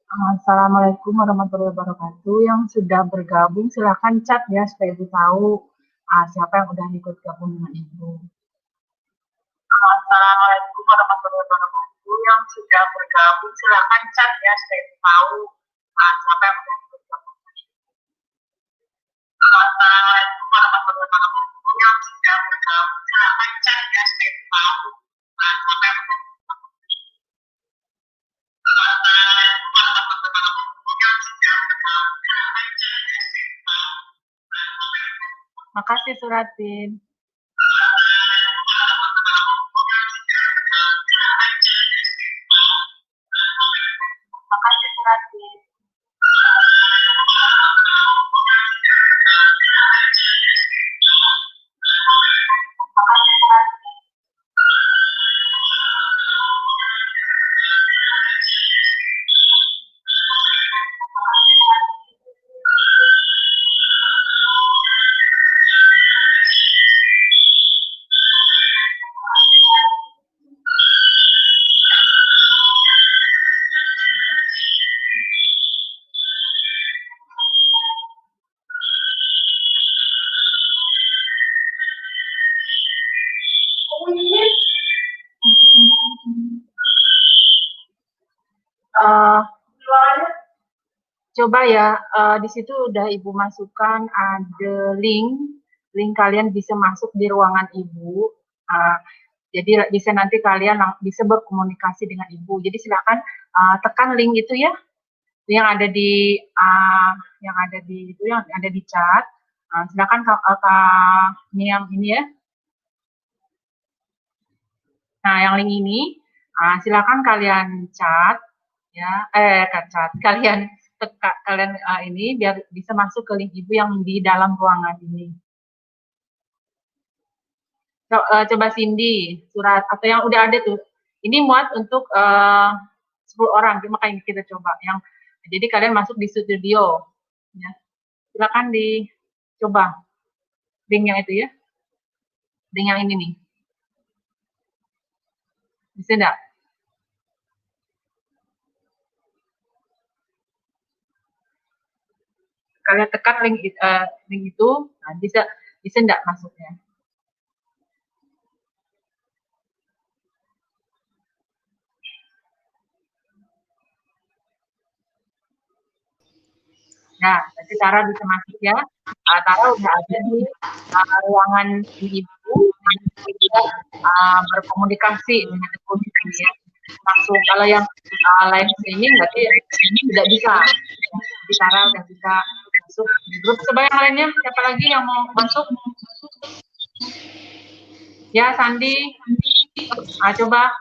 Assalamualaikum warahmatullahi wabarakatuh. Yang sudah bergabung silahkan chat ya supaya Ibu tahu siapa yang udah ikut gabung dengan Ibu. Assalamualaikum warahmatullahi wabarakatuh. Yang sudah bergabung silahkan chat ya supaya Ibu tahu siapa yang udah ikut gabung dengan Ibu. Assalamualaikum warahmatullahi wabarakatuh. Yang sudah bergabung silahkan chat ya supaya Ibu tahu siapa yang udah ikut gabung dengan Ibu. Assalamualaikum warahmatullahi wabarakatuh. Yang sudah bergabung silahkan chat ya supaya Ibu tahu. Makasih Suratin. Makasih Suratin. Makasih Suratin. coba ya, di situ udah Ibu masukkan ada link kalian bisa masuk di ruangan Ibu. Jadi bisa nanti kalian bisa berkomunikasi dengan Ibu. Jadi silakan tekan link itu ya, yang ada di chat. Silakan ini yang ini ya. Nah, yang link ini silakan kalian chat ya, kalian ini biar bisa masuk ke link Ibu yang di dalam ruangan ini. Coba Cindy, surat atau yang udah ada tuh. Ini muat untuk 10 orang, makanya kita coba. Jadi kalian masuk di studio. Ya. Silakan dicoba. Link yang itu ya. Link yang ini nih. Bisa enggak? Kalian tekan link itu, nah bisa enggak masuknya? Nah, nanti Tara bisa masuk ya. Tara udah ada di ruangan Ibu, kita berkomunikasi dengan Ibu ya. Langsung kalau yang live streaming berarti tidak bisa. Jadi Tara udah bisa masuk di grup. Coba yang lainnya, siapa lagi yang mau masuk? Ya, Sandi. Coba.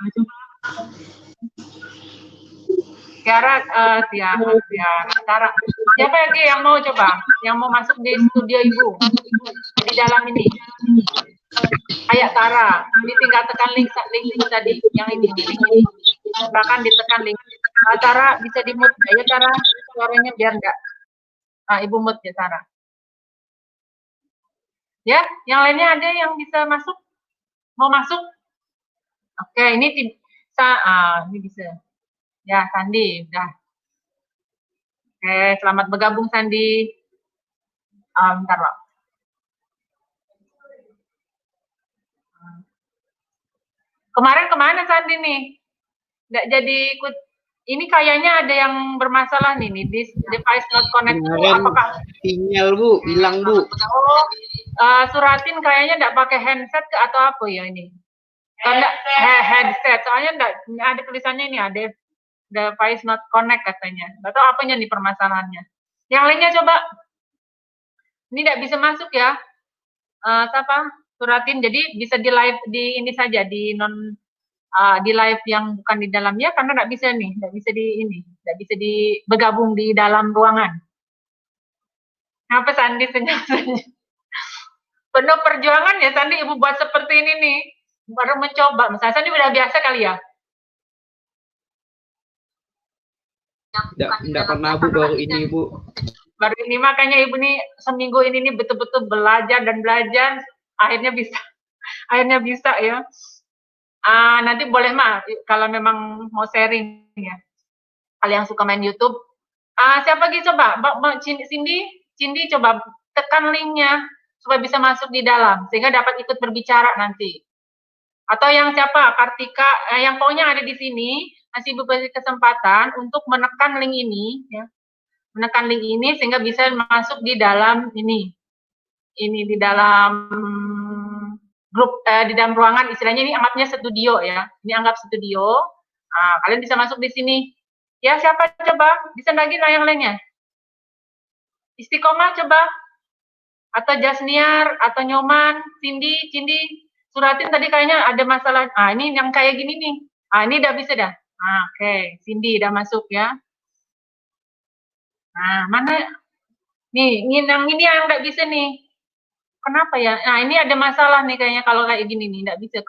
Tiara, Tara. Siapa lagi yang mau coba? Yang mau masuk di studio Ibu? Di dalam ini. Ayo Tara, ini tinggal tekan link ini tadi, yang ini, link ini. Bahkan ditekan link. Tara bisa di-mute. Ayo Tara, suaranya biar enggak. Ibu mute ya Tara. Ya, yang lainnya ada yang bisa masuk? Mau masuk? Oke, ini bisa. Ya, Sandi, udah. Oke, selamat bergabung Sandi. Bentar, Pak. Kemarin kemana Sandi nih? Nggak jadi ikut. Ini kayaknya ada yang bermasalah nih, device not connect. Apakah sinyal Bu, hilang Bu. Suratin kayaknya nggak pakai handset atau apa ya ini? Karena headset, soalnya nggak ada tulisannya ini, ada device not connect katanya. Nggak tahu apanya nih permasalahannya. Yang lainnya coba. Ini nggak bisa masuk ya. Siapa? Suratin. Jadi bisa di live di ini saja, di live yang bukan di dalamnya, karena nggak bisa nih, nggak bisa bergabung di dalam ruangan. Kenapa Sandi senyum-senyum? Penuh perjuangan ya Sandi, Ibu buat seperti ini nih, baru mencoba. Misalnya Sandi udah biasa kali ya? Enggak pernah Bu, baru ini Bu. Baru ini makanya Ibu nih seminggu ini nih betul-betul belajar dan belajar, akhirnya bisa ya. Nanti boleh kalau memang mau sharing ya. Kalian yang suka main YouTube. Siapa lagi coba? Cindy coba tekan linknya supaya bisa masuk di dalam sehingga dapat ikut berbicara nanti. Atau yang siapa? Kartika, yang pokoknya ada di sini masih berbagi kesempatan untuk menekan link ini ya. Menekan link ini sehingga bisa masuk di dalam ini di dalam grup, di dalam ruangan, istilahnya ini anggapnya studio ya. Ini anggap studio. Kalian bisa masuk di sini. Ya, siapa coba? Bisa lagi yang lainnya? Istiqomah coba. Atau Jasniar, atau Nyoman, Cindy, Suratin tadi kayaknya ada masalah. Ini yang kayak gini nih. Ini udah bisa dah. Oke. Cindy udah masuk ya. Mana? Nih, yang ini yang nggak bisa nih. Kenapa ya? Ini ada masalah nih kayaknya kalau kayak gini nih, nggak bisa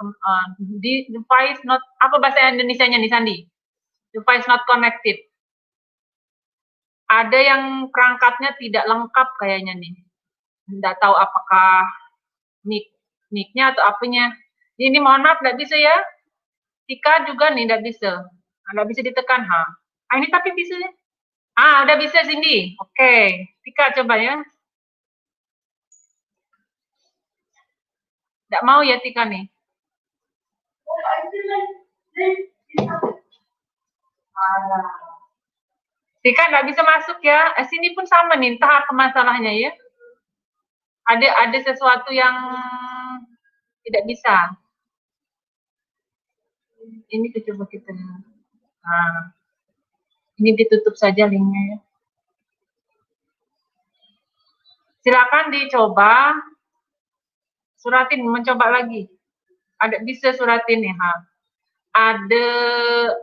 di device not, apa bahasa Indonesianya nih Sandi? Device not connected. Ada yang perangkatnya tidak lengkap kayaknya nih. Nggak tahu apakah mic-nya atau apanya. Ini mohon maaf nggak bisa ya. Tika juga nih nggak bisa. Nggak bisa ditekan. Ini tapi bisa ya. Udah bisa Cindy. Oke. Tika coba ya. Nggak mau ya Tika nih. Tika nggak bisa masuk ya. Sini pun sama nih, entah apa masalahnya ya. Ada sesuatu yang tidak bisa. Ini coba kita. Nah, ini ditutup saja linknya ya. Silakan dicoba. Suratin, mencoba lagi. Ada bisa suratin ya. Ada,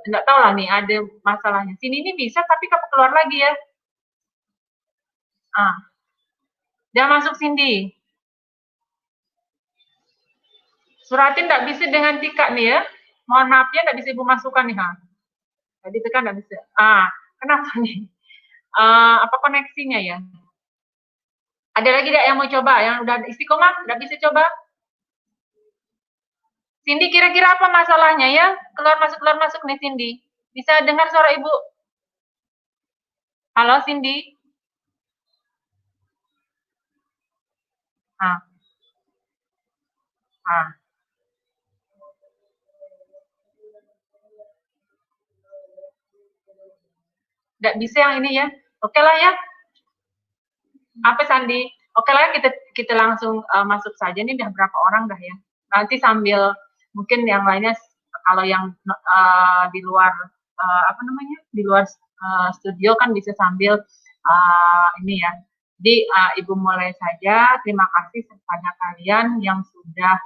nggak tahu lah nih, ada masalahnya. Sini ini bisa, tapi kamu keluar lagi ya. Dia masuk Cindy. Suratin nggak bisa dengan Tika nih ya. Mohon maaf ya, nggak bisa Ibu masukkan nih. Tadi tekan nggak bisa. Kenapa nih? Apa koneksinya ya? Ada lagi nggak yang mau coba? Yang udah istiqomah, nggak bisa coba? Cindy, kira-kira apa masalahnya ya? Keluar masuk nih Cindy. Bisa dengar suara Ibu? Halo Cindy? Ah. Nggak bisa yang ini ya. Oke lah ya. Apa Sandi? Oke lah kita kita langsung masuk saja nih, udah berapa orang dah ya. Nanti sambil mungkin yang lainnya kalau yang di luar apa namanya? Di luar studio kan bisa sambil ini ya. Jadi Ibu mulai saja. Terima kasih kepada kalian yang sudah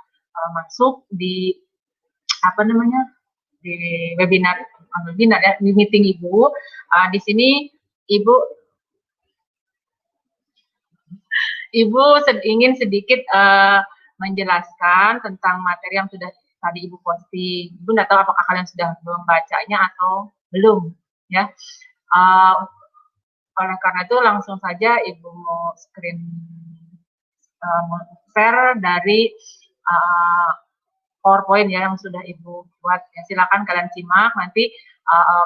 masuk di apa namanya? Di webinar ya, di meeting Ibu. Di sini Ibu ingin sedikit menjelaskan tentang materi yang sudah tadi Ibu posting. Ibu nggak tahu apakah kalian sudah membacanya atau belum, ya. Oleh karena itu langsung saja Ibu mau screen share dari PowerPoint ya yang sudah Ibu buat. Ya, silakan kalian simak. Nanti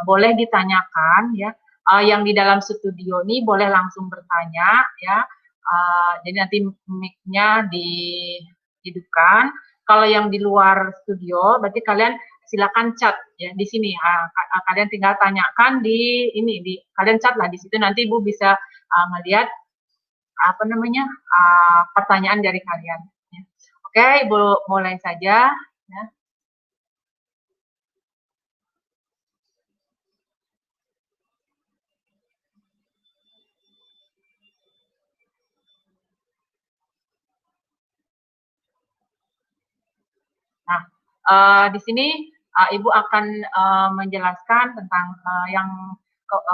boleh ditanyakan ya. Yang di dalam studio ini boleh langsung bertanya ya. Jadi nanti mic-nya dihidupkan. Kalau yang di luar studio, berarti kalian silakan chat ya di sini. Kalian tinggal tanyakan di ini, kalian chat lah di situ. Nanti Ibu bisa melihat apa namanya pertanyaan dari kalian. Ya. Oke, Ibu mulai saja. Ya. Nah, di sini Ibu akan menjelaskan tentang yang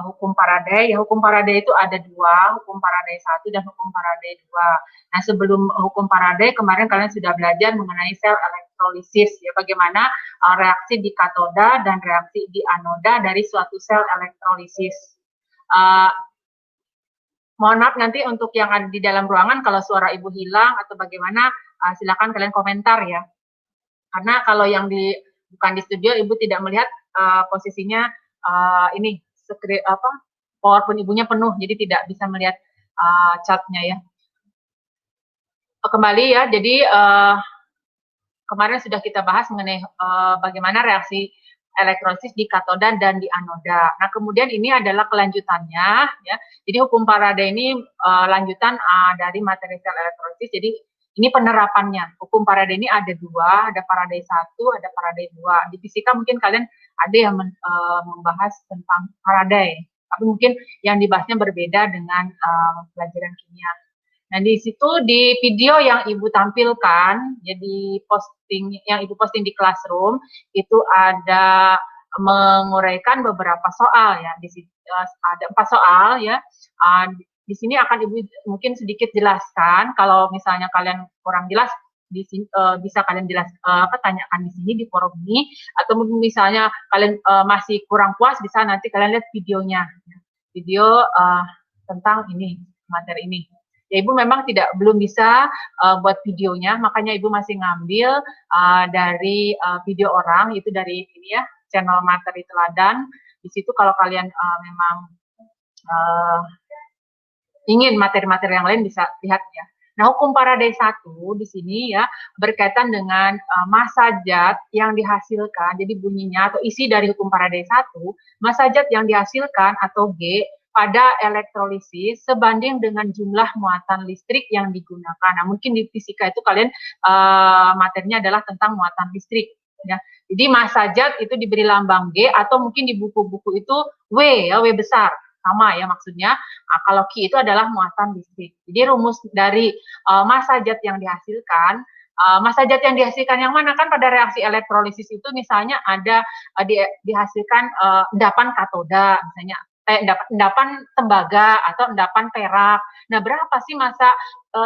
hukum Faraday. Ya, hukum Faraday itu ada dua, hukum Faraday 1 dan hukum Faraday 2. Nah, sebelum hukum Faraday kemarin kalian sudah belajar mengenai sel elektrolisis, ya, bagaimana reaksi di katoda dan reaksi di anoda dari suatu sel elektrolisis. Mohon maaf nanti untuk yang ada di dalam ruangan kalau suara Ibu hilang atau bagaimana, silakan kalian komentar ya. Karena kalau yang bukan di studio, Ibu tidak melihat posisinya ini PowerPoint Ibunya penuh, jadi tidak bisa melihat chatnya ya. Kembali ya, jadi kemarin sudah kita bahas mengenai bagaimana reaksi elektrolisis di katoda dan di anoda. Nah, kemudian ini adalah kelanjutannya ya. Jadi hukum Faraday ini lanjutan dari materi sel elektrolisis. Jadi ini penerapannya. Hukum Faraday ini ada dua, ada Faraday 1, ada Faraday 2. Di fisika mungkin kalian ada yang membahas tentang Faraday, tapi mungkin yang dibahasnya berbeda dengan pelajaran kimia. Nah, di situ di video yang Ibu tampilkan, jadi posting yang Ibu posting di Classroom, itu ada menguraikan beberapa soal ya. Di situ ada 4 soal ya. Di sini akan Ibu mungkin sedikit jelaskan. Kalau misalnya kalian kurang jelas, di sini, bisa kalian tanyakan di sini di forum ini, atau misalnya kalian masih kurang puas, bisa nanti kalian lihat videonya, video tentang ini materi ini. Ya, Ibu memang belum bisa buat videonya, makanya Ibu masih ngambil dari video orang, itu dari ini ya, channel materi teladan. Di situ kalau kalian memang ingin materi-materi yang lain bisa lihat ya. Nah, hukum Faraday 1 di sini ya berkaitan dengan massa zat yang dihasilkan. Jadi bunyinya atau isi dari hukum Faraday 1, massa zat yang dihasilkan atau G pada elektrolisis sebanding dengan jumlah muatan listrik yang digunakan. Nah, mungkin di fisika itu kalian materinya adalah tentang muatan listrik. Ya. Jadi massa zat itu diberi lambang G atau mungkin di buku-buku itu W, ya, W besar. Sama ya maksudnya. Nah, kalau Q itu adalah muatan listrik. Jadi rumus dari massa zat yang dihasilkan, massa zat yang dihasilkan yang mana? Kan pada reaksi elektrolisis itu misalnya ada dihasilkan endapan katoda, misalnya endapan tembaga atau endapan perak. Nah, berapa sih massa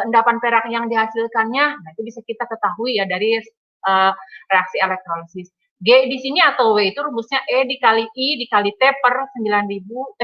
endapan perak yang dihasilkannya? Nah, itu bisa kita ketahui ya dari reaksi elektrolisis. G di sini atau W itu rumusnya E dikali I dikali T per 96.500.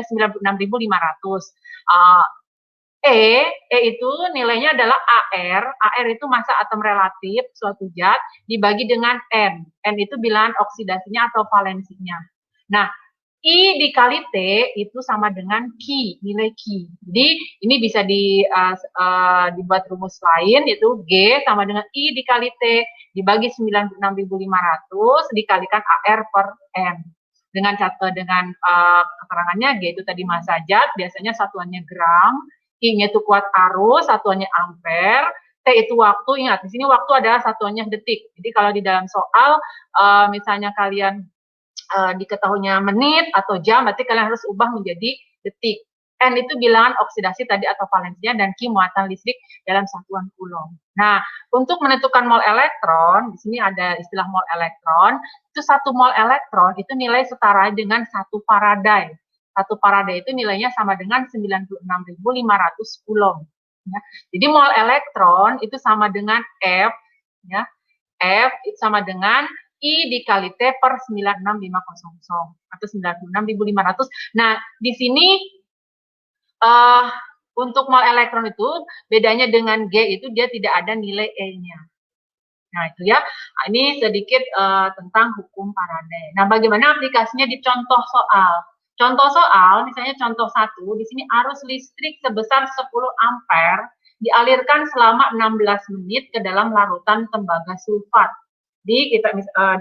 E itu nilainya adalah AR. AR itu massa atom relatif suatu zat dibagi dengan N. N itu bilangan oksidasinya atau valensinya. Nah, I dikali T itu sama dengan Q, nilai Q. Jadi ini bisa dibuat rumus lain, yaitu G sama dengan I dikali T dibagi 96.500 dikalikan AR per N. Dengan keterangannya G itu tadi massa zat, biasanya satuannya gram, I-nya itu kuat arus, satuannya ampere, T itu waktu. Ingat, di sini waktu adalah satuannya detik. Jadi kalau di dalam soal, misalnya kalian diketahuinya menit atau jam, berarti kalian harus ubah menjadi detik. N itu bilangan oksidasi tadi atau valensinya, dan Q muatan listrik dalam satuan coulomb. Nah, untuk menentukan mol elektron, di sini ada istilah mol elektron, itu 1 mol elektron itu nilai setara dengan 1 Faraday. 1 Faraday itu nilainya sama dengan 96.500 coulomb. Ya. Jadi mol elektron itu sama dengan F, ya. F itu sama dengan I dikali T per 96500 atau 96.500. Nah, di sini untuk mol elektron itu bedanya dengan G itu dia tidak ada nilai E-nya. Nah, itu ya. Nah, ini sedikit tentang hukum Faraday. Nah, bagaimana aplikasinya di contoh soal? Contoh soal, misalnya contoh 1, di sini arus listrik sebesar 10 ampere dialirkan selama 16 menit ke dalam larutan tembaga sulfat. Di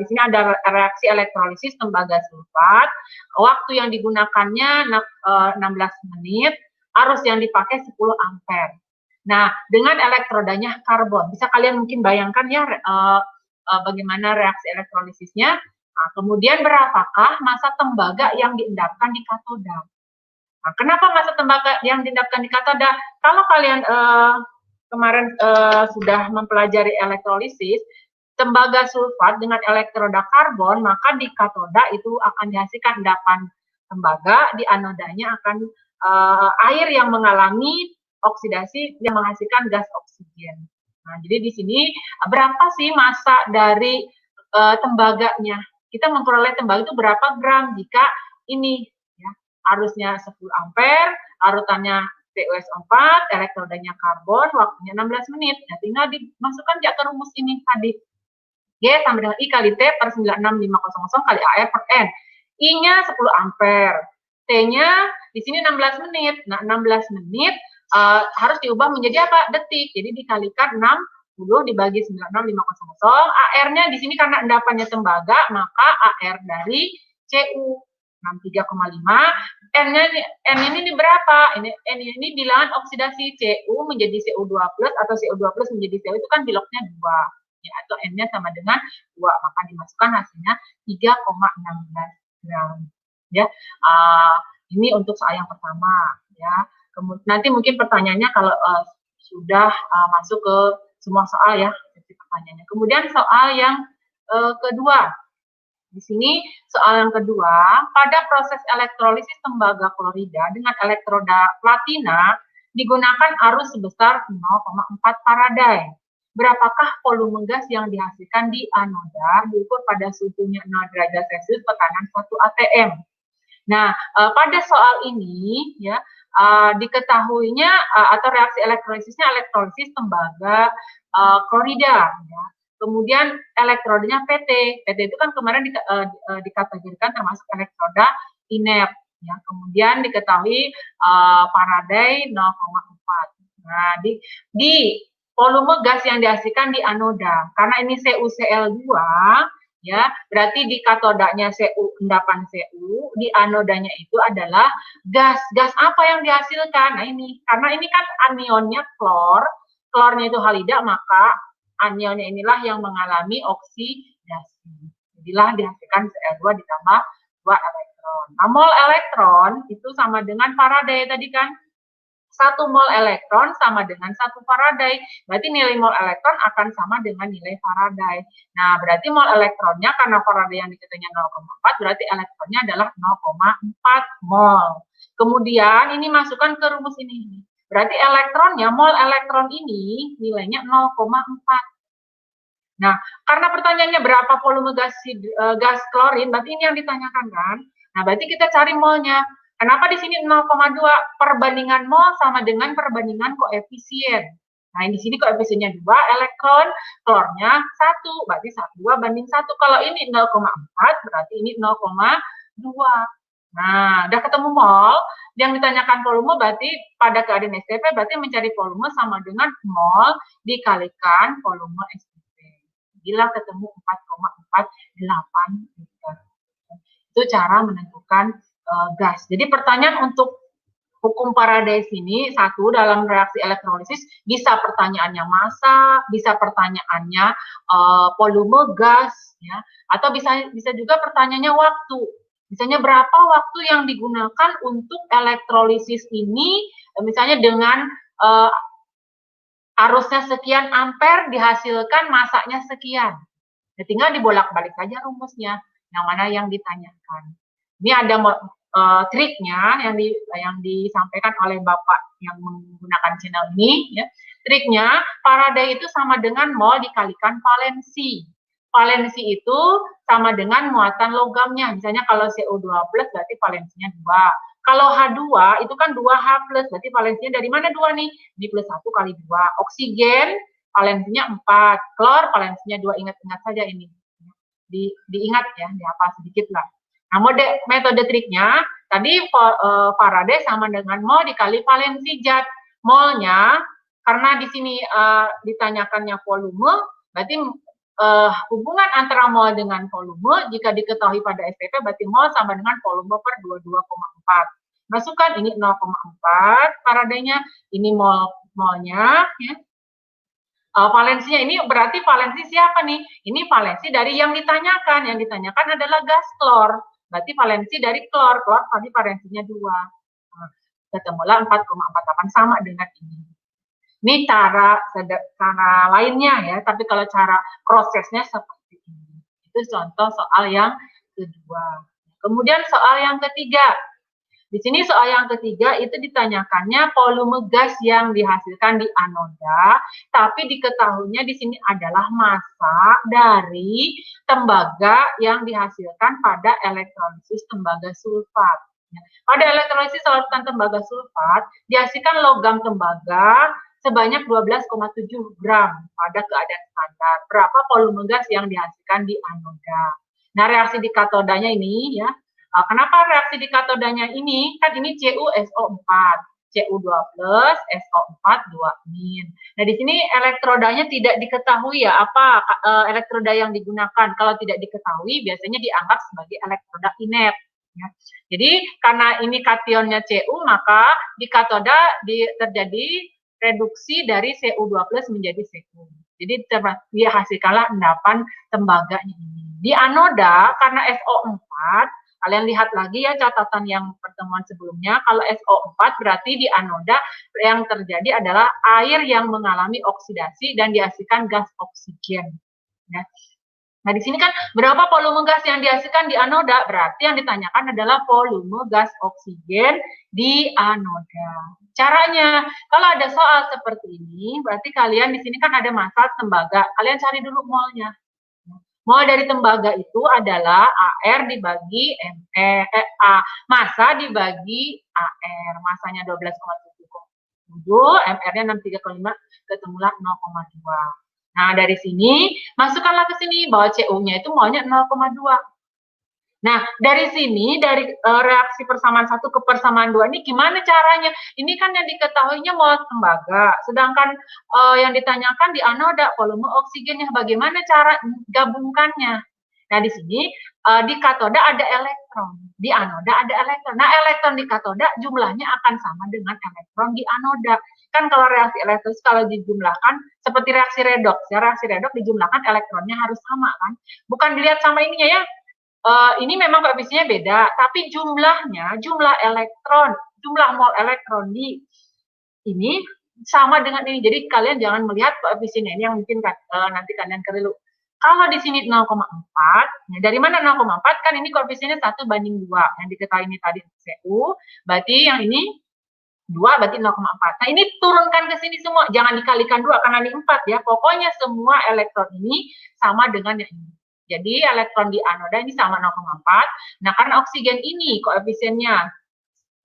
sini ada reaksi elektrolisis tembaga sulfat, waktu yang digunakannya 16 menit, arus yang dipakai 10 ampere. Nah, dengan elektrodanya karbon, bisa kalian mungkin bayangkan ya bagaimana reaksi elektrolisisnya. Nah, kemudian berapakah massa tembaga yang diendapkan di katoda? Nah, kenapa massa tembaga yang diendapkan di katoda? Kalau kalian kemarin sudah mempelajari elektrolisis, tembaga sulfat dengan elektroda karbon, maka di katoda itu akan dihasilkan endapan tembaga, di anodanya akan air yang mengalami oksidasi yang menghasilkan gas oksigen. Nah, jadi di sini berapa sih massa dari tembaganya? Kita memperoleh tembaga itu berapa gram jika ini ya, arusnya 10 ampere, larutannya TuS4, elektrodanya karbon, waktunya 16 menit. Nah, tinggal dimasukkan ke rumus ini tadi. G sama dengan I kali T per 96500 kali AR per N. I-nya 10 ampere. T-nya di sini 16 menit. Nah, 16 menit harus diubah menjadi apa? Detik. Jadi dikalikan 60 dibagi 96500. AR-nya di sini karena endapannya tembaga, maka AR dari CU 63,5. N ini berapa? N ini bilangan oksidasi CU menjadi CO2 plus atau CO2 plus menjadi CO itu kan biloknya 2. Ya, atau N-nya sama dengan 2, maka dimasukkan hasilnya 3,16 gram. Ya, ini untuk soal yang pertama. Ya, nanti mungkin pertanyaannya kalau sudah masuk ke semua soal ya, pertanyaannya. Kemudian soal yang kedua. Di sini soal yang kedua, pada proses elektrolisis tembaga klorida dengan elektroda platina digunakan arus sebesar 0,4 Faraday. Berapakah volume gas yang dihasilkan di anoda diukur pada suhunya 0 derajat Celcius tekanan 1 atm. Nah, pada soal ini ya diketahuinya atau reaksi elektrolisisnya elektrolisis tembaga klorida ya. Kemudian elektrodanya PT. PT itu kan kemarin dikategorikan termasuk elektroda inert ya. Kemudian diketahui Faraday 0,4. Nah, di volume gas yang dihasilkan di anoda. Karena ini CuCl2, ya. Berarti di katodanya Cu, endapan Cu, di anodanya itu adalah gas. Gas apa yang dihasilkan? Nah ini, karena ini kan anionnya klor, klornya itu halida, maka anionnya inilah yang mengalami oksidasi. Jadilah dihasilkan Cl2 ditambah 2 elektron. Nah, mol elektron itu sama dengan Faraday tadi kan. 1 mol elektron sama dengan 1 Faraday. Berarti nilai mol elektron akan sama dengan nilai Faraday. Nah, berarti mol elektronnya karena Faraday yang diketanya 0,4, berarti elektronnya adalah 0,4 mol. Kemudian ini masukkan ke rumus ini. Berarti elektronnya, mol elektron ini nilainya 0,4. Nah, karena pertanyaannya berapa volume gas klorin, berarti ini yang ditanyakan kan? Nah, berarti kita cari molnya. Kenapa di sini 0,2? Perbandingan mol sama dengan perbandingan koefisien. Nah, di sini koefisiennya 2, elektron, klornya 1, berarti 2 banding 1. Kalau ini 0,4, berarti ini 0,2. Nah, udah ketemu mol, yang ditanyakan volume berarti pada keadaan STP berarti mencari volume sama dengan mol dikalikan volume STP. Bila ketemu 4,48 liter. Itu cara menentukan gas. Jadi pertanyaan untuk hukum Faraday sini, satu, dalam reaksi elektrolisis bisa pertanyaannya massa, bisa pertanyaannya volume gas, ya, atau bisa juga pertanyaannya waktu. Misalnya berapa waktu yang digunakan untuk elektrolisis ini, misalnya dengan arusnya sekian ampere dihasilkan masanya sekian. Ya, tinggal dibolak-balik saja rumusnya, yang mana yang ditanyakan. Ini ada triknya yang disampaikan oleh Bapak yang menggunakan channel ini. Ya. Triknya, Faraday itu sama dengan mol dikalikan valensi. Valensi itu sama dengan muatan logamnya. Misalnya kalau CO2+, berarti valensinya 2. Kalau H2 itu kan 2H+, berarti valensinya dari mana 2 nih? Ini plus 1 kali 2. Oksigen valensinya 4, klor valensinya 2, ingat-ingat saja ini. Diingat ya, dihafal sedikit lah. Nah, metode triknya, tadi Faraday sama dengan mol dikali valensi zat. Molnya, karena di sini ditanyakannya volume, berarti hubungan antara mol dengan volume, jika diketahui pada STP, berarti mol sama dengan volume per 22,4. Masukkan ini 0,4 Faradaynya, ini molnya, ya. Valensinya ini berarti valensi siapa nih? Ini valensi dari yang ditanyakan. Yang ditanyakan adalah gas klor. Berarti valensi dari klor. Klor tadi valensinya 2. Nah, ketemulah 4,48 sama dengan ini. Ini cara lainnya ya, tapi kalau cara prosesnya seperti ini. Itu contoh soal yang kedua. Kemudian soal yang ketiga. Di sini soal yang ketiga itu ditanyakannya volume gas yang dihasilkan di anoda, tapi diketahuinya di sini adalah massa dari tembaga yang dihasilkan pada elektrolisis tembaga sulfat. Pada elektrolisis larutan tembaga sulfat dihasilkan logam tembaga sebanyak 12,7 gram pada keadaan standar. Berapa volume gas yang dihasilkan di anoda? Nah, reaksi di katodanya ini ya. Kenapa reaksi di katodanya ini? Kan ini CuSO4, Cu2+, SO4, 2-. Nah, di sini elektrodanya tidak diketahui ya, apa elektroda yang digunakan. Kalau tidak diketahui, biasanya dianggap sebagai elektroda inert. Ya. Jadi, karena ini kationnya Cu, maka di katoda terjadi reduksi dari Cu2+ menjadi Cu. Jadi, dihasilkanlah endapan tembaganya ini. Di anoda, karena SO4, kalian lihat lagi ya catatan yang pertemuan sebelumnya, kalau SO4 berarti di anoda yang terjadi adalah air yang mengalami oksidasi dan dihasilkan gas oksigen. Ya. Nah, di sini kan berapa volume gas yang dihasilkan di anoda? Berarti yang ditanyakan adalah volume gas oksigen di anoda. Caranya, kalau ada soal seperti ini, berarti kalian di sini kan ada massa tembaga. Kalian cari dulu molnya. Mol dari tembaga itu adalah AR dibagi massa dibagi AR. Massanya 12,7, MR-nya 6,305, ketemulah 0,2. Nah, dari sini, masukkanlah ke sini bahwa CU-nya itu molnya 0,2. Nah, dari sini, dari reaksi persamaan 1 ke persamaan 2 ini gimana caranya? Ini kan yang diketahuinya mol tembaga, sedangkan yang ditanyakan di anoda volume oksigennya. Bagaimana cara gabungkannya? Nah, di sini di katoda ada elektron, di anoda ada elektron. Nah, elektron di katoda jumlahnya akan sama dengan elektron di anoda. Kan kalau reaksi elektrolis kalau dijumlahkan seperti reaksi redoks, ya reaksi redoks dijumlahkan elektronnya harus sama kan. Bukan dilihat sama ininya ya. Ini memang koefisiennya beda, tapi jumlahnya, jumlah elektron, jumlah mol elektron di ini sama dengan ini. Jadi kalian jangan melihat koefisiennya ini yang mungkin nanti kalian keliru. Kalau di sini 0,4, ya dari mana 0,4? Kan ini koefisiennya 1:2. Yang diketahui ini tadi CU, berarti yang ini 2 berarti 0,4. Nah, ini turunkan ke sini semua. Jangan dikalikan 2 karena ini 4 ya. Pokoknya semua elektron ini sama dengan yang ini. Jadi elektron di anoda ini sama 0,4. Nah, karena oksigen ini koefisiennya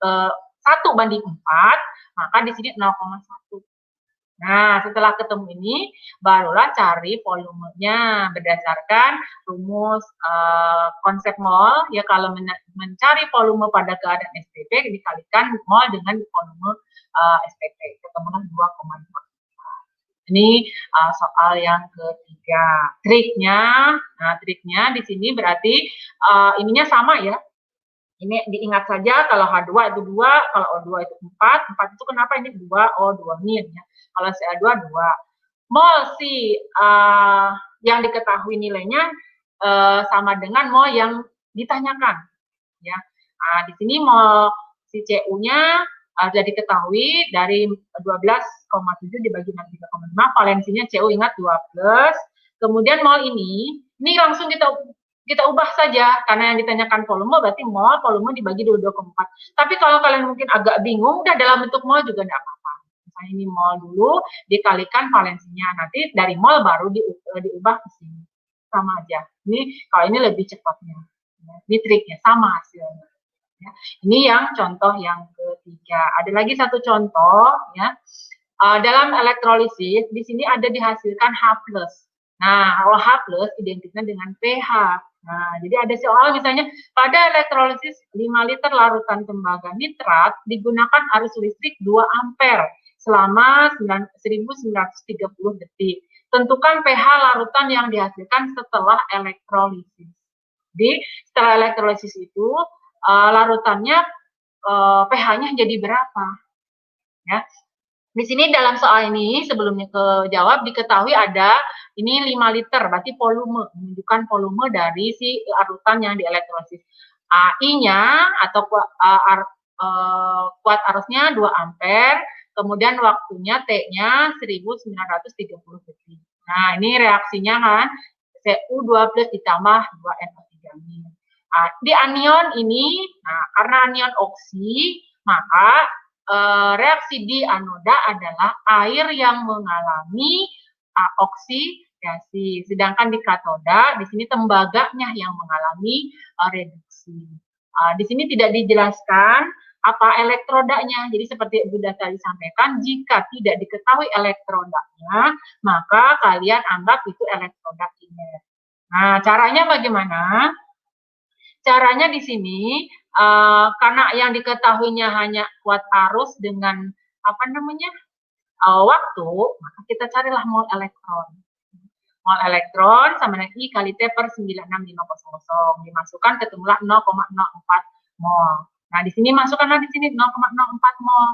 1:4, maka di sini 0,1. Nah, setelah ketemu ini, barulah cari volumenya berdasarkan rumus konsep mol. Ya, kalau mencari volume pada keadaan SPP, dikalikan mol dengan volume SPP. Ketemulah 2,2. Ini soal yang ketiga. Triknya di sini berarti ininya sama ya. Ini diingat saja kalau H2 itu 2, kalau O2 itu 4. 4 itu kenapa ini 2 O2 min ya. Kalau Ca2 2. Mol si yang diketahui nilainya sama dengan mol yang ditanyakan ya. Nah, di sini mol si Cu-nya sudah diketahui dari 12,7 dibagi 3,5, valensinya Cu ingat 12. Kemudian mol ini langsung kita ubah saja karena yang ditanyakan volume berarti mol volume dibagi 22,4. Tapi kalau kalian mungkin agak bingung, udah dalam bentuk mol juga enggak apa-apa. Misalnya ini mol dulu dikalikan valensinya, nanti dari mol baru diubah ke sini. Sama aja. Ini kalau ini lebih cepatnya. Ini triknya sama hasilnya. Ya. Ini yang contoh yang ketiga. Ada lagi satu contoh ya. Dalam elektrolisis di sini ada dihasilkan H+. Nah, kalau H+ identiknya dengan pH. Nah, jadi ada soal misalnya pada elektrolisis 5 liter larutan tembaga nitrat digunakan arus listrik 2 ampere selama 1930 detik. Tentukan pH larutan yang dihasilkan setelah elektrolisis. Jadi, setelah elektrolisis itu larutannya pH-nya jadi berapa? Ya. Di sini dalam soal ini sebelumnya kejawab diketahui ada ini 5 liter, berarti volume, menunjukkan volume dari si larutan yang dielektrolisis. I-nya atau kuat arusnya 2 ampere, kemudian waktunya T-nya 1930 detik. Nah, ini reaksinya kan Cu2+ ditambah 2NO3-. Di anion ini, karena anion oksi, maka reaksi di anoda adalah air yang mengalami oksidasi, sedangkan di katoda di sini tembaganya yang mengalami reduksi. Di sini tidak dijelaskan apa elektrodanya. Jadi seperti Bunda tadi sampaikan, jika tidak diketahui elektrodanya, maka kalian anggap itu elektroda inert. Nah, caranya bagaimana? Caranya di sini karena yang diketahuinya hanya kuat arus dengan waktu, maka kita carilah mol elektron. Mol elektron sama dengan I kali T per 96500. Dimasukkan ketemulah 0,04 mol. Nah, di sini masukkanlah di sini 0,04 mol.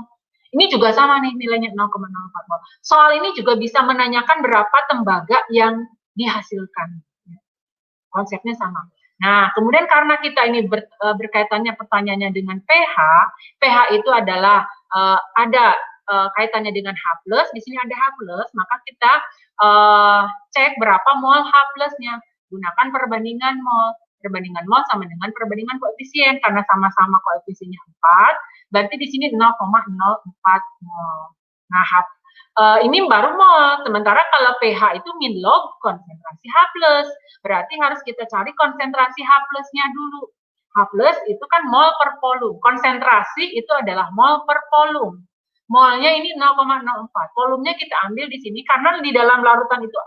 Ini juga sama nih nilainya 0,04 mol. Soal ini juga bisa menanyakan berapa tembaga yang dihasilkan. Konsepnya sama. Nah, kemudian karena kita ini berkaitannya pertanyaannya dengan pH, pH itu adalah ada kaitannya dengan H+, di sini ada H+, maka kita cek berapa mol H+-nya. Gunakan perbandingan mol. Perbandingan mol sama dengan perbandingan koefisien, karena sama-sama koefisiennya 4, berarti di sini 0,04 mol. Nah, ini baru mol, sementara kalau pH itu min log konsentrasi H+, berarti harus kita cari konsentrasi H+-nya dulu. H+ itu kan mol per volume, konsentrasi itu adalah mol per volume. Molnya ini 0,04, volumenya kita ambil di sini, karena di dalam larutan itu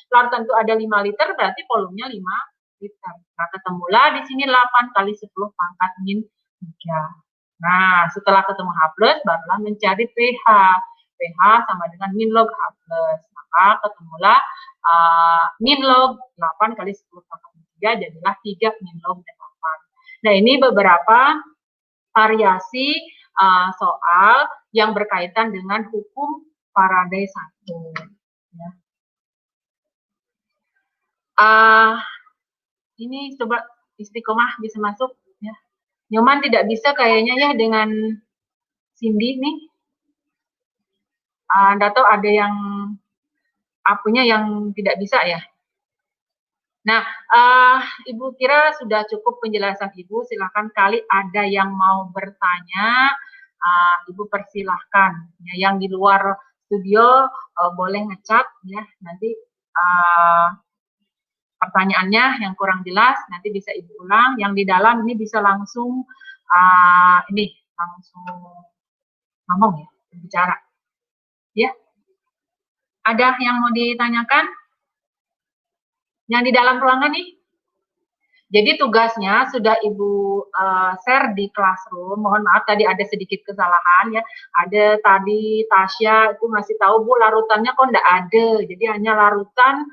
larutan itu ada 5 liter, berarti volumenya 5 liter. Nah, ketemulah di sini 8 kali 10 pangkat min 3. Nah, setelah ketemu H+, barulah mencari pH. pH sama dengan min log H+. Maka ketemulah min log 8 kali 10 pangkat min 3 jadilah 3 min log 8. Nah, ini beberapa variasi soal yang berkaitan dengan hukum Faraday 1. Ya. Ini coba Istiqomah bisa masuk. Ya. Nyoman tidak bisa kayaknya ya dengan Cindy nih. Nggak tahu ada yang punya yang tidak bisa ya. Nah, Ibu kira sudah cukup penjelasan Ibu. Silakan kali ada yang mau bertanya, Ibu persilahkan. Ya, yang di luar studio boleh ngecat ya. Nanti pertanyaannya yang kurang jelas nanti bisa Ibu ulang. Yang di dalam ini bisa langsung langsung ngomong ya, bicara. Ya. Ada yang mau ditanyakan? Yang di dalam ruangan nih? Jadi tugasnya sudah Ibu share di classroom. Mohon maaf tadi ada sedikit kesalahan ya. Ada tadi Tasya itu ngasih tahu Bu larutannya kok enggak ada. Jadi hanya larutan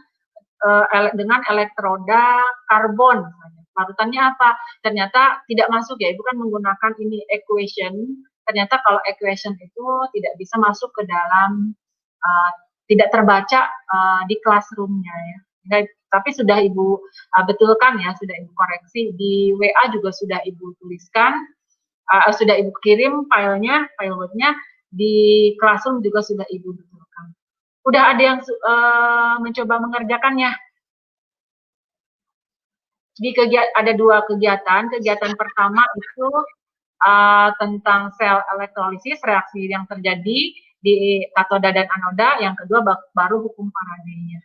dengan elektroda karbon. Larutannya apa? Ternyata tidak masuk ya. Ibu kan menggunakan ini equation. Ternyata kalau equation itu tidak bisa masuk ke dalam tidak terbaca di classroom-nya ya. Tapi sudah Ibu betulkan ya, sudah Ibu koreksi di WA juga sudah Ibu tuliskan, sudah Ibu kirim filenya, file Word-nya di classroom juga sudah Ibu betulkan. Udah ada yang mencoba mengerjakannya. Ada 2 kegiatan. Kegiatan pertama itu tentang sel elektrolisis, reaksi yang terjadi di katoda dan anoda. Yang kedua baru hukum Faraday-nya.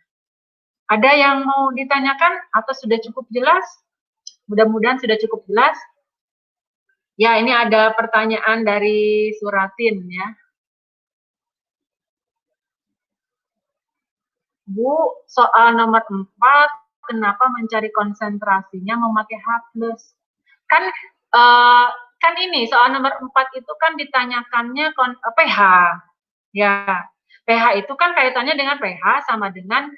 Ada yang mau ditanyakan atau sudah cukup jelas? Mudah-mudahan sudah cukup jelas. Ya, ini ada pertanyaan dari Suratin ya. Bu, soal nomor 4, kenapa mencari konsentrasinya memakai H+? Kan ini soal nomor 4 itu kan ditanyakannya pH. Ya, pH itu kan kaitannya dengan pH sama dengan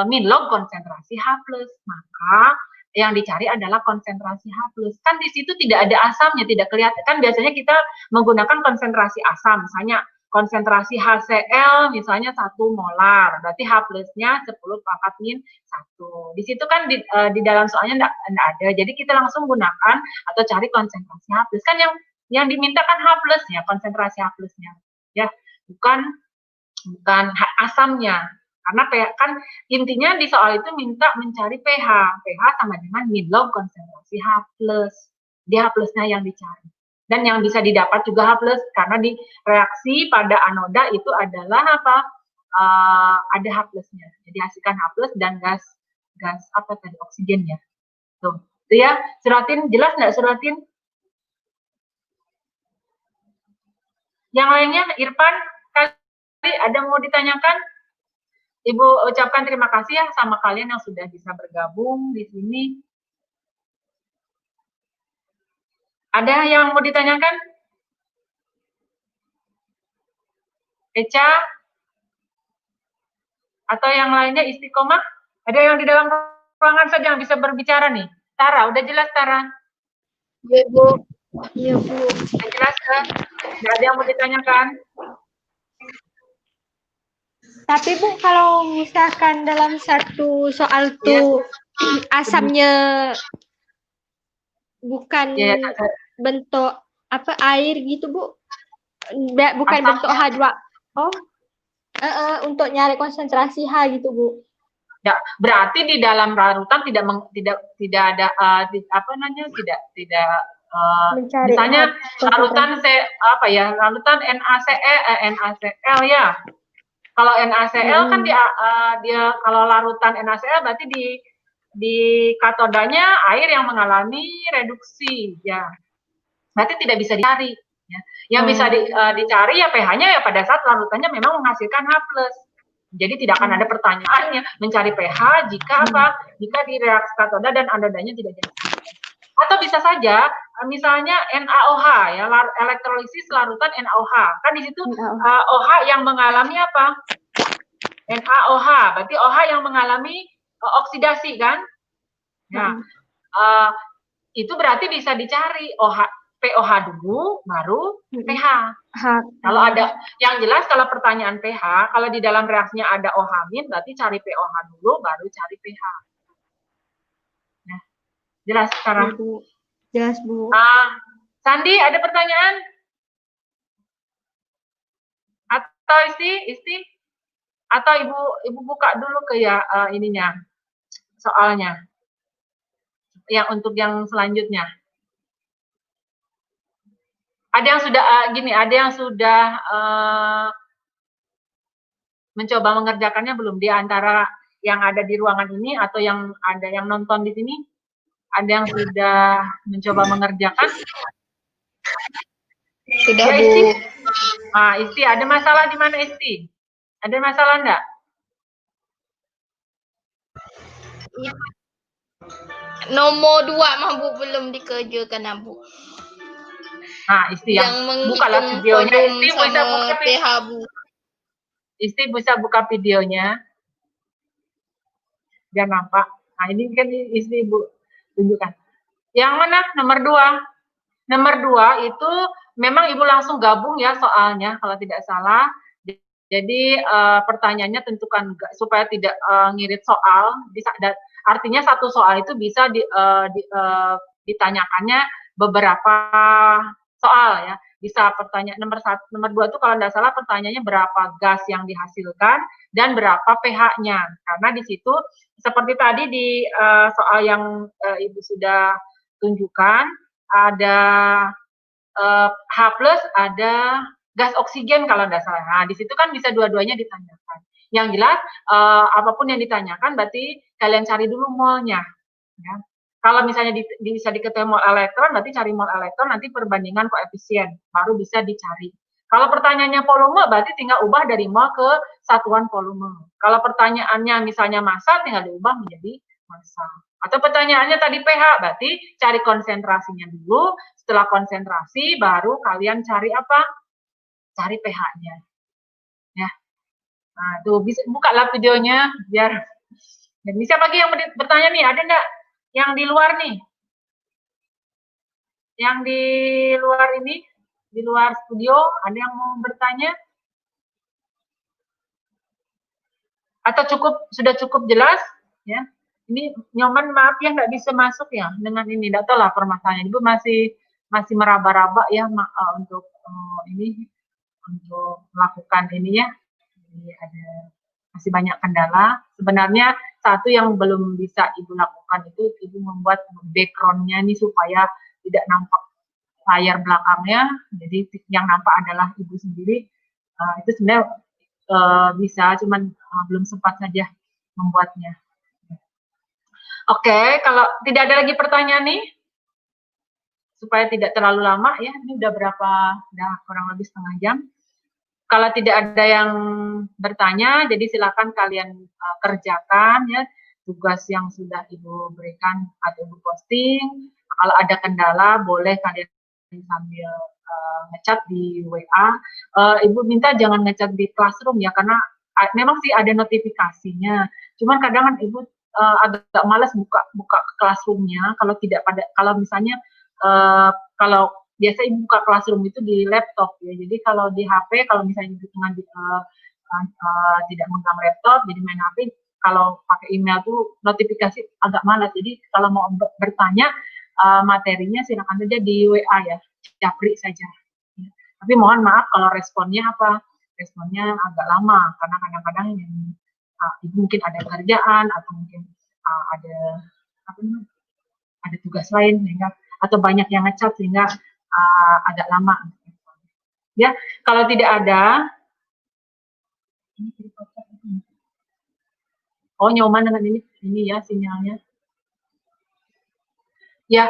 min log konsentrasi H+. Maka yang dicari adalah konsentrasi H+. Kan di situ tidak ada asamnya, tidak kelihatan. Kan biasanya kita menggunakan konsentrasi asam, misalnya konsentrasi HCl misalnya 1 molar, berarti H+-nya 10 pangkat min 1. Di situ kan di dalam soalnya enggak ada. Jadi kita langsung gunakan atau cari konsentrasi H+. Kan yang diminta kan H+-nya, konsentrasi H+-nya. Ya, bukan asamnya. Karena kan intinya di soal itu minta mencari pH. pH sama dengan min log konsentrasi H+. Di H+-nya yang dicari. Dan yang bisa didapat juga H+, karena di reaksi pada anoda itu adalah apa? Ada H+-nya. Jadi hasilkan H+ dan gas apa tadi? Oksigen ya. Tuh. Itu ya. Suratin, jelas nggak Suratin? Yang lainnya, Irfan, kali ada mau ditanyakan? Ibu ucapkan terima kasih ya sama kalian yang sudah bisa bergabung di sini. Ada yang mau ditanyakan? Eca? Atau yang lainnya Istiqomah? Ada yang di dalam ruangan saja yang bisa berbicara nih. Tara, udah jelas Tara? Iya, Bu. Iya, Bu. Udah jelas kan? Tidak ada yang mau ditanyakan? Tapi Bu, kalau misalkan dalam satu soal tuh asamnya bukan bentuk apa air gitu Bu, bukan asamnya bentuk H2O, untuk nyari konsentrasi H gitu Bu. Ya, berarti di dalam larutan tidak ada apa namanya tidak misalnya larutan larutan NaCl ya. Kalau NaCl kan dia kalau larutan NaCl berarti di katodanya air yang mengalami reduksi ya. Berarti tidak bisa dicari ya. Yang bisa dicari ya pH-nya ya pada saat larutannya memang menghasilkan H+. Jadi tidak akan ada pertanyaannya mencari pH jika jika di reaksi katoda dan anodanya tidak jadi. Atau bisa saja misalnya NaOH ya, elektrolisis larutan NaOH. Kan di situ OH yang mengalami apa? NaOH, berarti OH yang mengalami oksidasi kan? Nah, itu berarti bisa dicari POH dulu, baru pH. Kalau ada, yang jelas kalau pertanyaan pH, kalau di dalam reaksinya ada OH-, berarti cari POH dulu, baru cari pH. Nah, jelas sekarang. Jelas, Bu. Sandi, ada pertanyaan? Atau Isti? Atau Ibu buka dulu ke ininya, soalnya. Yang untuk yang selanjutnya. Ada yang sudah ada yang sudah mencoba mengerjakannya belum, di antara yang ada di ruangan ini atau yang ada yang nonton di sini? Ada yang sudah mencoba mengerjakan? Sudah, ya, Bu. Isti? Isti, ada masalah di mana, Isti? Ada masalah enggak? Nomor 2 mah Bu belum dikerjakan, Bu. Isti yang bukalah menghitung videonya. volume Isti bisa sama buka pH, Bu. Isti bisa buka videonya. Biar nampak. Nah, ini kan Isti Ibu tunjukkan. Yang mana? Nomor 2. Nomor 2 itu memang Ibu langsung gabung ya soalnya kalau tidak salah. Jadi pertanyaannya tentukan supaya tidak ngirit soal. Artinya satu soal itu bisa ditanyakannya beberapa soal ya. Bisa pertanyaan nomor 2 itu kalau tidak salah pertanyaannya berapa gas yang dihasilkan dan berapa pH-nya. Karena di situ seperti tadi di soal yang Ibu sudah tunjukkan ada H+, ada gas oksigen kalau tidak salah. Nah, di situ kan bisa dua-duanya ditanyakan. Yang jelas apapun yang ditanyakan berarti kalian cari dulu molnya. Ya. Kalau misalnya bisa diketahui mol elektron, berarti cari mol elektron, nanti perbandingan koefisien, baru bisa dicari. Kalau pertanyaannya volume, berarti tinggal ubah dari mol ke satuan volume. Kalau pertanyaannya misalnya massa, tinggal diubah menjadi massa. Atau pertanyaannya tadi pH, berarti cari konsentrasinya dulu, setelah konsentrasi, baru kalian cari apa? Cari pH-nya. Ya. Nah, tuh, bisa bukalah videonya, biar. Dan siapa lagi yang bertanya nih? Ada nggak yang di luar nih? Yang di luar ini, di luar studio, ada yang mau bertanya? Atau sudah cukup jelas? Ya, ini Nyoman maaf ya nggak bisa masuk ya dengan ini. Nggak tahu lah permasalahannya. Ibu masih meraba-raba ya untuk ini untuk melakukan ini ya. Jadi ada masih banyak kendala. Sebenarnya satu yang belum bisa Ibu lakukan itu Ibu membuat background-nya ini supaya tidak nampak layar belakangnya. Jadi yang nampak adalah Ibu sendiri. Itu sebenarnya bisa, cuman belum sempat saja membuatnya. Oke, kalau tidak ada lagi pertanyaan nih, supaya tidak terlalu lama ya, ini udah kurang lebih setengah jam. Kalau tidak ada yang bertanya, jadi silakan kalian kerjakan ya tugas yang sudah Ibu berikan atau Ibu posting. Kalau ada kendala, boleh kalian sambil ngechat di WA. Ibu minta jangan ngechat di Classroom ya, karena memang sih ada notifikasinya. Cuman kadang kan Ibu agak malas buka Classroom-nya kalau misalnya kalau biasa Ibu buka Classroom itu di laptop ya. Jadi kalau di HP, kalau misalnya tidak megang laptop, jadi main HP, kalau pakai email tuh notifikasi agak malas. Jadi kalau mau bertanya materinya silakan saja di WA ya, japri saja. Ya. Tapi mohon maaf kalau responnya responnya agak lama karena kadang-kadang yang Ibu mungkin ada pekerjaan atau mungkin ada tugas lain sehingga atau banyak yang ngechat sehingga agak lama. Ya, kalau tidak ada, nyoman dengan ini ya sinyalnya. Ya,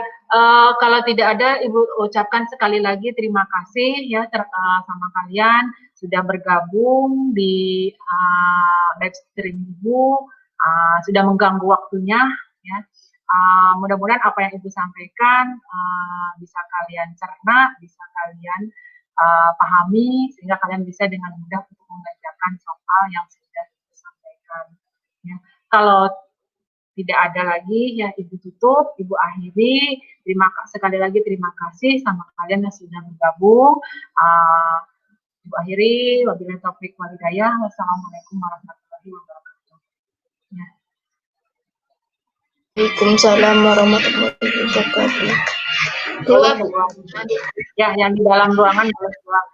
kalau tidak ada, Ibu ucapkan sekali lagi terima kasih ya sama kalian sudah bergabung di live stream Ibu, sudah mengganggu waktunya ya. Mudah-mudahan apa yang Ibu sampaikan bisa kalian cerna, bisa kalian pahami sehingga kalian bisa dengan mudah untuk mengerjakan soal yang sudah Ibu sampaikan. Ya. Kalau tidak ada lagi, ya Ibu tutup, Ibu akhiri. Sekali lagi terima kasih sama kalian yang sudah bergabung. Ibu akhiri, wabillahi taufiq wal hidayah. Wassalamualaikum warahmatullahi wabarakatuh. Ya. Waalaikumsalam warahmatullahi wabarakatuh. Boleh, ya, yang di dalam ruangan boleh keluar.